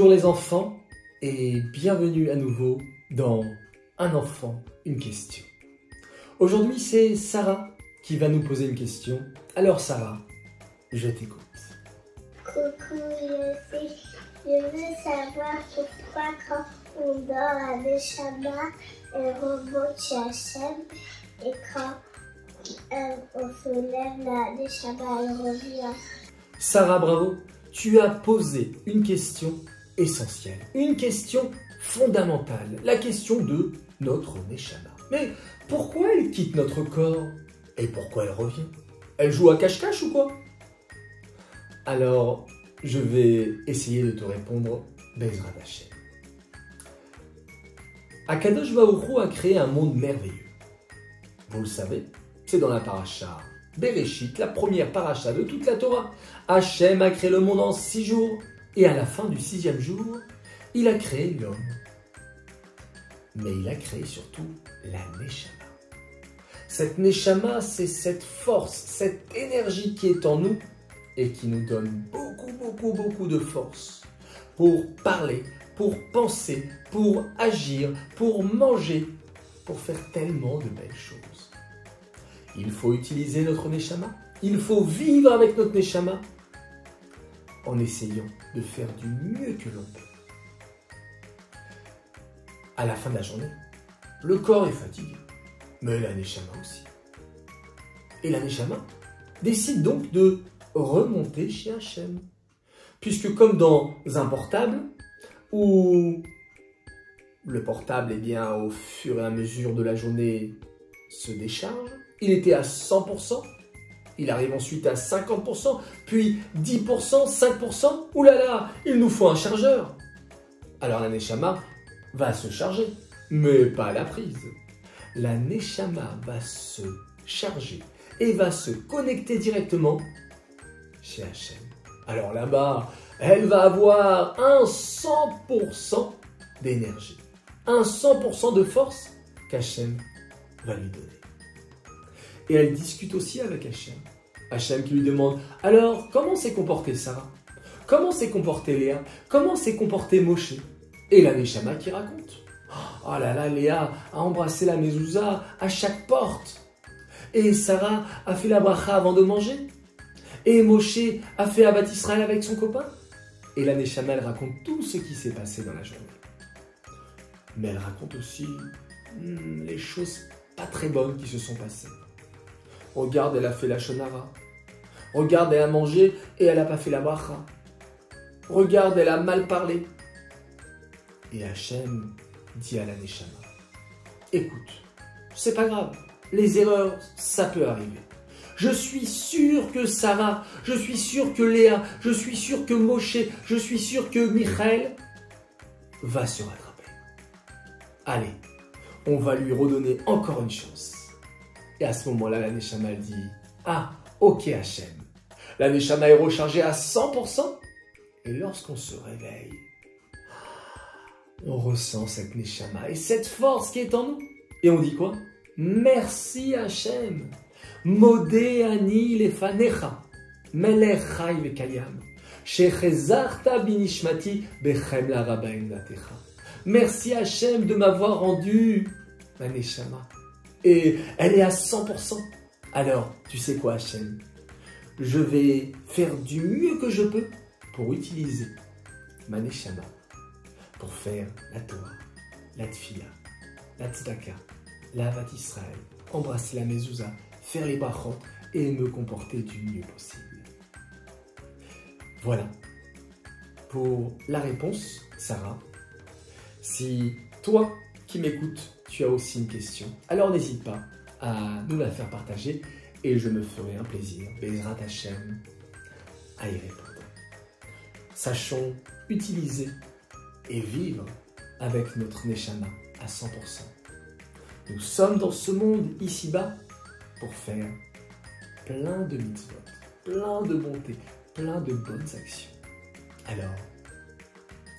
Bonjour les enfants et bienvenue à nouveau dans Un enfant, une question. Aujourd'hui c'est Sarah qui va nous poser une question. Alors Sarah, je t'écoute. Coucou, je veux savoir pourquoi quand on dort à Neshama, elle remonte chez Hachem et quand on se lève, la Neshama, elle revient. Sarah, bravo, tu as posé une question essentielle, une question fondamentale, la question de notre Neshama. Mais pourquoi elle quitte notre corps et pourquoi elle revient? Elle joue à cache-cache ou quoi? Alors, je vais essayer de te répondre, Bezrat Hashem. Akadosh Baruch Hu a créé un monde merveilleux. Vous le savez, c'est dans la paracha Bereshit, la première paracha de toute la Torah. Hachem a créé le monde en 6 jours, et à la fin du 6e jour, il a créé l'homme. Mais il a créé surtout la Neshama. Cette Neshama, c'est cette force, cette énergie qui est en nous, et qui nous donne beaucoup de force pour parler, pour penser, pour agir, pour manger, pour faire tellement de belles choses. Il faut utiliser notre Neshama, il faut vivre avec notre Neshama en essayant de faire du mieux que l'on peut. À la fin de la journée, le corps est fatigué, mais la Neshama aussi. Et la Neshama décide donc de remonter chez Hachem. Puisque comme dans un portable, où le portable, au fur et à mesure de la journée, se décharge, il était à 100%, il arrive ensuite à 50%, puis 10%, 5%, oulala, il nous faut un chargeur. Alors la Neshama va se charger, mais pas à la prise. La Neshama va se charger et va se connecter directement chez Hachem. Alors là-bas, elle va avoir un 100% d'énergie, un 100% de force qu'Hachem va lui donner. Et elle discute aussi avec Hachem. Hachem qui lui demande, alors comment s'est comportée Sarah? Comment s'est comportée Léa? Comment s'est comportée Moshe? Et la Neshama qui raconte. Oh là là, Léa a embrassé la mezouza à chaque porte. Et Sarah a fait la bracha avant de manger. Et Moshe a fait Abat Israël avec son copain. Et la Neshama, elle raconte tout ce qui s'est passé dans la journée. Mais elle raconte aussi les choses pas très bonnes qui se sont passées. Regarde, elle a fait la shonara. Regarde, elle a mangé et elle n'a pas fait la bracha. Regarde, elle a mal parlé. Et Hachem dit à la Neshama, écoute, c'est pas grave, les erreurs, ça peut arriver. Je suis sûr que Sarah, je suis sûr que Léa, je suis sûr que Moshe, je suis sûr que Michael va se rattraper. Allez, on va lui redonner encore une chance. Et à ce moment-là, la Neshama dit, ah, ok Hachem. La Neshama est rechargée à 100%. Et lorsqu'on se réveille, on ressent cette Neshama et cette force qui est en nous. Et on dit quoi? Merci Hachem. Modé ani lefanecha, melech chai vekayam, shechezarta binishmati bechem larabaim natecha. Merci Hachem de m'avoir rendu ma Neshama. Et elle est à 100%. Alors, tu sais quoi Hachem? Je vais faire du mieux que je peux pour utiliser ma Neshama, pour faire la Torah, la Tfila, la Tzedaka, la Avat Israël, embrasser la mezouza, faire les brachot et me comporter du mieux possible. Voilà pour la réponse, Sarah. Si toi qui m'écoutes, tu as aussi une question, alors n'hésite pas à nous la faire partager et je me ferai un plaisir, Bezrat Hashem, à y répondre. Sachons utiliser et vivre avec notre Neshama à 100%. Nous sommes dans ce monde ici-bas pour faire plein de mitzvot, plein de bonté, plein de bonnes actions. Alors,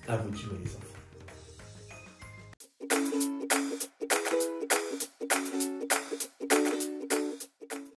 à vous de jouer les enfants.